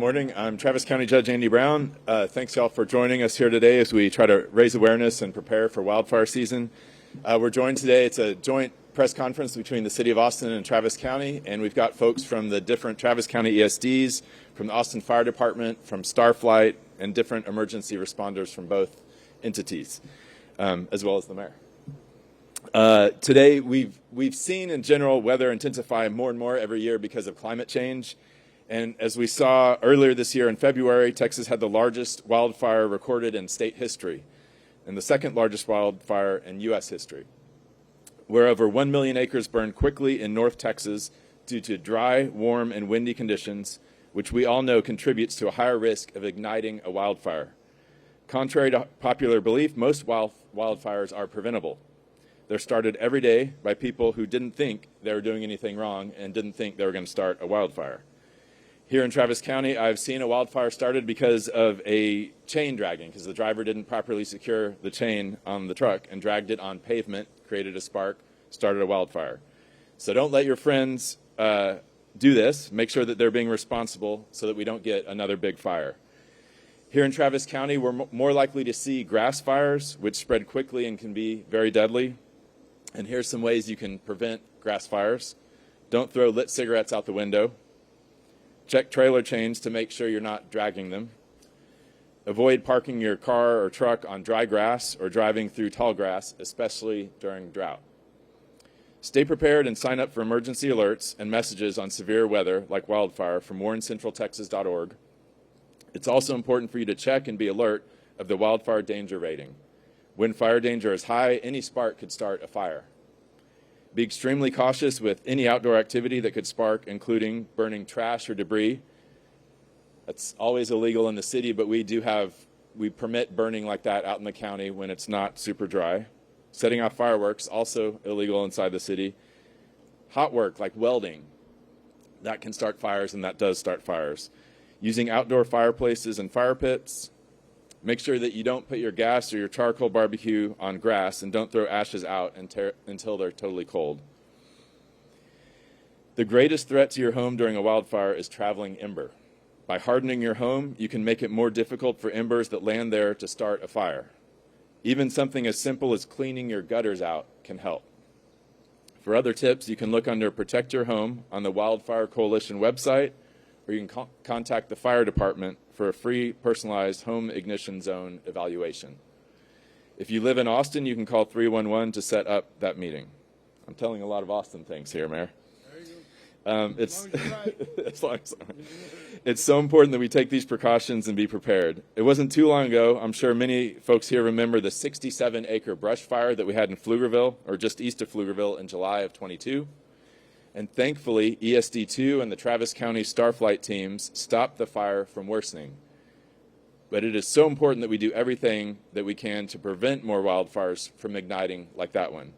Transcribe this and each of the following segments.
morning. I'm Travis County Judge Andy Brown. Thanks y'all for joining us here today as we try to raise awareness and prepare for wildfire season. We're joined today. It's a joint press conference between the City of Austin and Travis County, and we've got folks from the different Travis County ESDs, from the Austin Fire Department, from Starflight, and different emergency responders from both entities, as well as the mayor. Today, we've seen in general weather intensify more and more every year because of climate change. And as we saw earlier this year in February, Texas had the largest wildfire recorded in state history and the second largest wildfire in U.S. history, where over 1 million acres burned quickly in North Texas due to dry, warm, and windy conditions, which we all know contributes to a higher risk of igniting a wildfire. Contrary to popular belief, most wildfires are preventable. They're started every day by people who didn't think they were doing anything wrong and didn't think they were going to start a wildfire. Here in Travis County, I've seen a wildfire started because of a chain dragging, because the driver didn't properly secure the chain on the truck and dragged it on pavement, created a spark, started a wildfire. So don't let your friends do this. Make sure that they're being responsible so that we don't get another big fire. Here in Travis County, we're more likely to see grass fires, which spread quickly and can be very deadly. And here's some ways you can prevent grass fires. Don't throw lit cigarettes out the window. Check trailer chains to make sure you're not dragging them. Avoid parking your car or truck on dry grass or driving through tall grass, especially during drought. Stay prepared and sign up for emergency alerts and messages on severe weather like wildfire from warncentraltexas.org. It's also important for you to check and be alert of the wildfire danger rating. When fire danger is high, any spark could start a fire. Be extremely cautious with any outdoor activity that could spark, including burning trash or debris. That's always illegal in the city, but we permit burning like that out in the county when it's not super dry. Setting off fireworks, also illegal inside the city. Hot work like welding, that can start fires, and that does start fires. Using outdoor fireplaces and fire pits. Make sure that you don't put your gas or your charcoal barbecue on grass, and don't throw ashes out until they're totally cold. The greatest threat to your home during a wildfire is traveling ember. By hardening your home, you can make it more difficult for embers that land there to start a fire. Even something as simple as cleaning your gutters out can help. For other tips, you can look under Protect Your Home on the Wildfire Coalition website, or you can contact the fire department for a free personalized home ignition zone evaluation. If you live in Austin, you can call 311 to set up that meeting. I'm telling a lot of Austin things here, Mayor. There you go. It's so important that we take these precautions and be prepared. It wasn't too long ago, I'm sure many folks here remember the 67-acre brush fire that we had in Pflugerville, or just east of Pflugerville, in July of 22. And thankfully, ESD2 and the Travis County Starflight teams stopped the fire from worsening. But it is so important that we do everything that we can to prevent more wildfires from igniting like that one.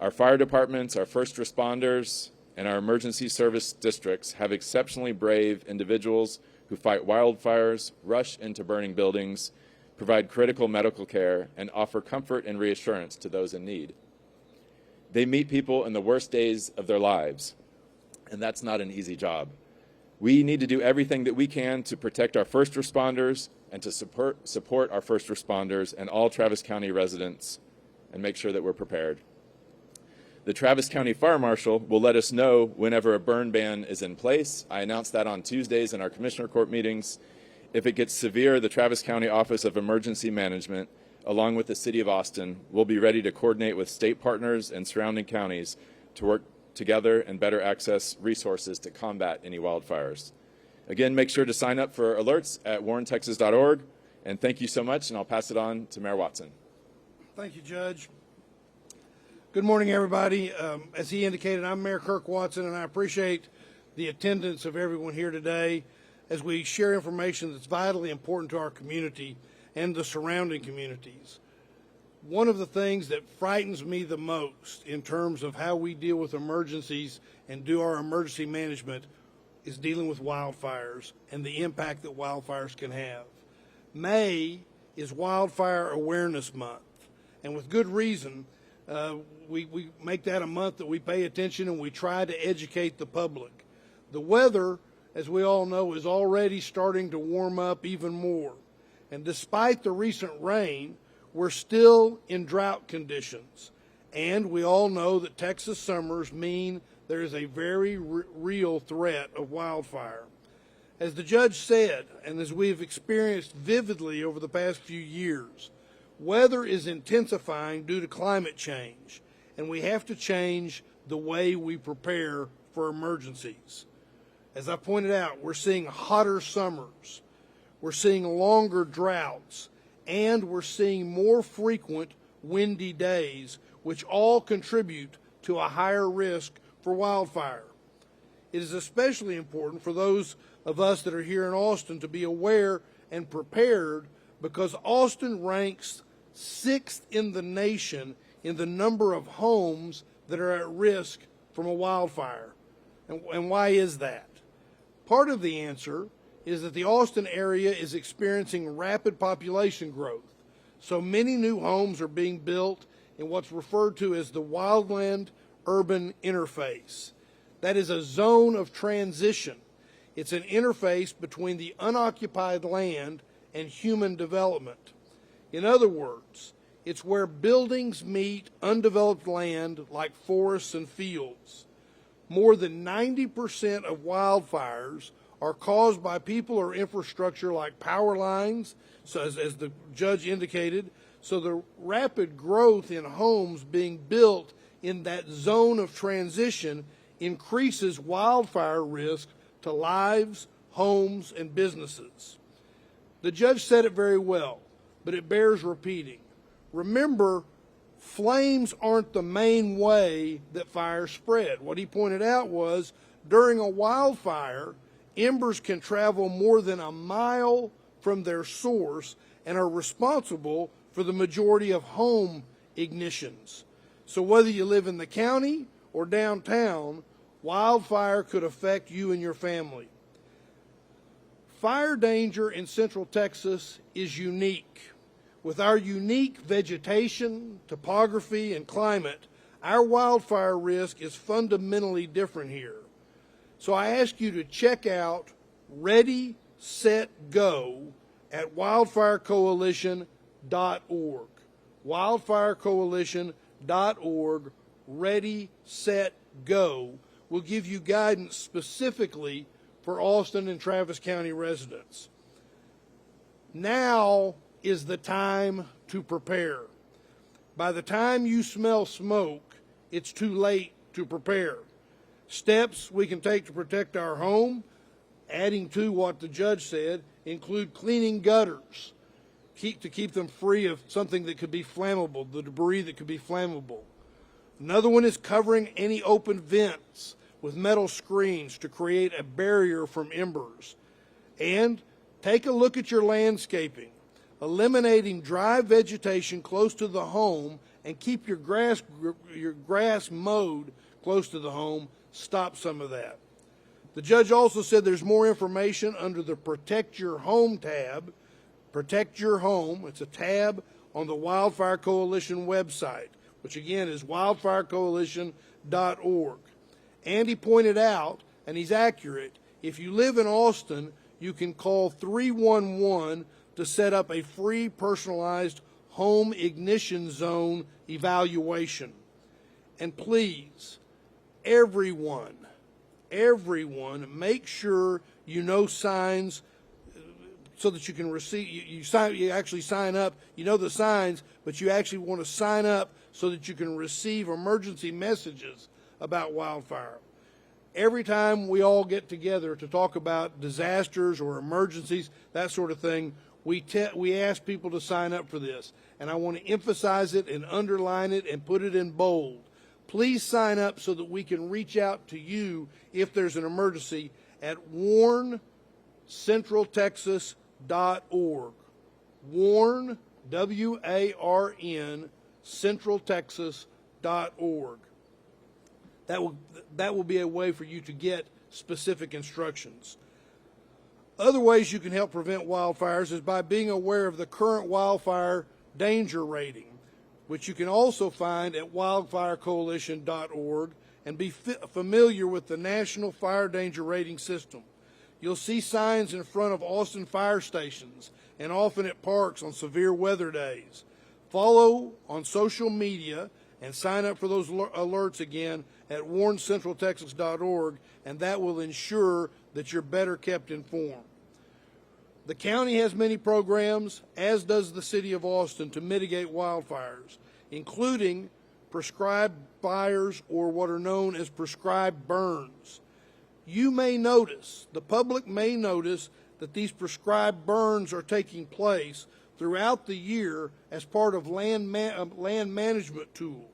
Our fire departments, our first responders, and our emergency service districts have exceptionally brave individuals who fight wildfires, rush into burning buildings, provide critical medical care, and offer comfort and reassurance to those in need. They meet people in the worst days of their lives, and that's not an easy job. We need to do everything that we can to protect our first responders and to support our first responders and all Travis County residents and make sure that we're prepared. The Travis County Fire Marshal will let us know whenever a burn ban is in place. I announce that on Tuesdays in our Commissioner Court meetings. If it gets severe, the Travis County Office of Emergency Management, along with the City of Austin, will be ready to coordinate with state partners and surrounding counties to work together and better access resources to combat any wildfires. Again, make sure to sign up for alerts at warntexas.org, and thank you so much, and I'll pass it on to Mayor Watson. Thank you, Judge. Good morning, everybody. As he indicated, I'm Mayor Kirk Watson, and I appreciate the attendance of everyone here today as we share information that's vitally important to our community and the surrounding communities. One of the things that frightens me the most in terms of how we deal with emergencies and do our emergency management is dealing with wildfires and the impact that wildfires can have. May is Wildfire Awareness Month, and with good reason. We make that a month that we pay attention and we try to educate the public. The weather as we all know, is already starting to warm up even more. And despite the recent rain, we're still in drought conditions. And we all know that Texas summers mean there is a very real threat of wildfire. As the judge said, and as we've experienced vividly over the past few years, weather is intensifying due to climate change, and we have to change the way we prepare for emergencies. As I pointed out, we're seeing hotter summers, we're seeing longer droughts, and we're seeing more frequent windy days, which all contribute to a higher risk for wildfire. It is especially important for those of us that are here in Austin to be aware and prepared, because Austin ranks 6th in the nation in the number of homes that are at risk from a wildfire. And why is that? Part of the answer is that the Austin area is experiencing rapid population growth. So many new homes are being built in what's referred to as the wildland urban interface. That is a zone of transition. It's an interface between the unoccupied land and human development. In other words, it's where buildings meet undeveloped land like forests and fields. More than 90% of wildfires are caused by people or infrastructure like power lines, so as the judge indicated. So the rapid growth in homes being built in that zone of transition increases wildfire risk to lives, homes, and businesses. The judge said it very well, but it bears repeating. Remember, flames aren't the main way that fires spread. What he pointed out was, during a wildfire, embers can travel more than a mile from their source and are responsible for the majority of home ignitions. So whether you live in the county or downtown, wildfire could affect you and your family. Fire danger in Central Texas is unique. With our unique vegetation, topography, and climate, our wildfire risk is fundamentally different here. So I ask you to check out Ready, Set, Go at wildfirecoalition.org. Wildfirecoalition.org, Ready, Set, Go will give you guidance specifically for Austin and Travis County residents. Now is the time to prepare. By the time you smell smoke, it's too late to prepare. Steps we can take to protect our home, adding to what the judge said, include cleaning gutters to keep them free of something that could be flammable, the debris that could be flammable. Another one is covering any open vents with metal screens to create a barrier from embers. And take a look at your landscaping. Eliminating dry vegetation close to the home and keep your grass mowed close to the home. Stop some of that. The judge also said there's more information under the Protect Your Home tab. Protect Your Home. It's a tab on the Wildfire Coalition website, which again is wildfirecoalition.org. And he pointed out, and he's accurate, if you live in Austin, you can call 311 to set up a free personalized home ignition zone evaluation. And please, everyone, make sure you know signs so that you can receive, you actually sign up, you know the signs, but you actually want to sign up so that you can receive emergency messages about wildfire. Every time we all get together to talk about disasters or emergencies, that sort of thing, we ask people to sign up for this. And I want to emphasize it and underline it and put it in bold. Please sign up so that we can reach out to you if there's an emergency at warncentraltexas.org. Warn, W-A-R-N, centraltexas.org. That will be a way for you to get specific instructions. Other ways you can help prevent wildfires is by being aware of the current wildfire danger rating, which you can also find at wildfirecoalition.org, and be familiar with the National Fire Danger Rating System. You'll see signs in front of Austin fire stations and often at parks on severe weather days. Follow on social media and sign up for those alerts again at warncentraltexas.org, and that will ensure that you're better kept informed. The county has many programs, as does the city of Austin, to mitigate wildfires, including prescribed fires, or what are known as prescribed burns. You may notice, the public may notice, that these prescribed burns are taking place throughout the year as part of land management tool.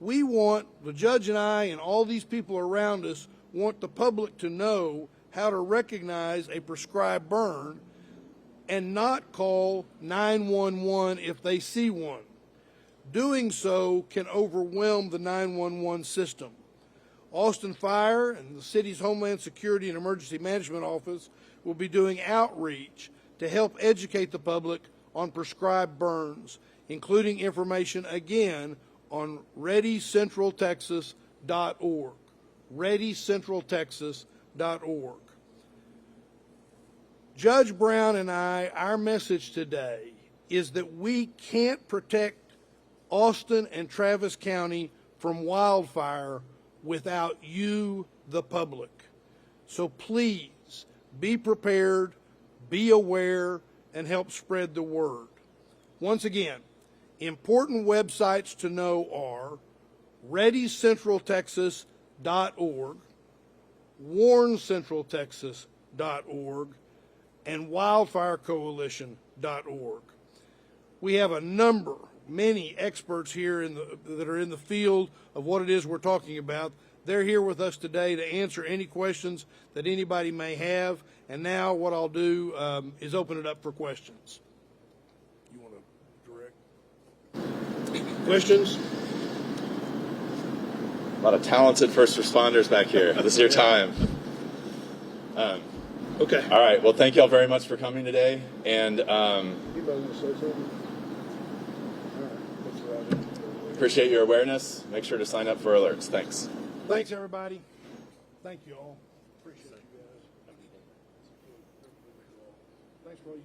We want, the judge and I and all these people around us want the public to know how to recognize a prescribed burn and not call 911 if they see one. Doing so can overwhelm the 911 system. Austin Fire and the city's Homeland Security and Emergency Management Office will be doing outreach to help educate the public on prescribed burns, including information again on ReadyCentralTexas.org. ReadyCentralTexas.org. Judge Brown and I, our message today is that we can't protect Austin and Travis County from wildfire without you, the public. So please be prepared, be aware, and help spread the word. Once again, important websites to know are ReadyCentralTexas.org, WarnCentralTexas.org, and WildfireCoalition.org. We have a number, many experts here that are in the field of what it is we're talking about. They're here with us today to answer any questions that anybody may have. And now what I'll do is open it up for questions. You want to direct? Questions? A lot of talented first responders back here. This is your time. Okay. All right. Well, thank you all very much for coming today. And appreciate your awareness. Make sure to sign up for alerts. Thanks. Thanks, everybody. Thank you all. Appreciate you guys. Thanks for all you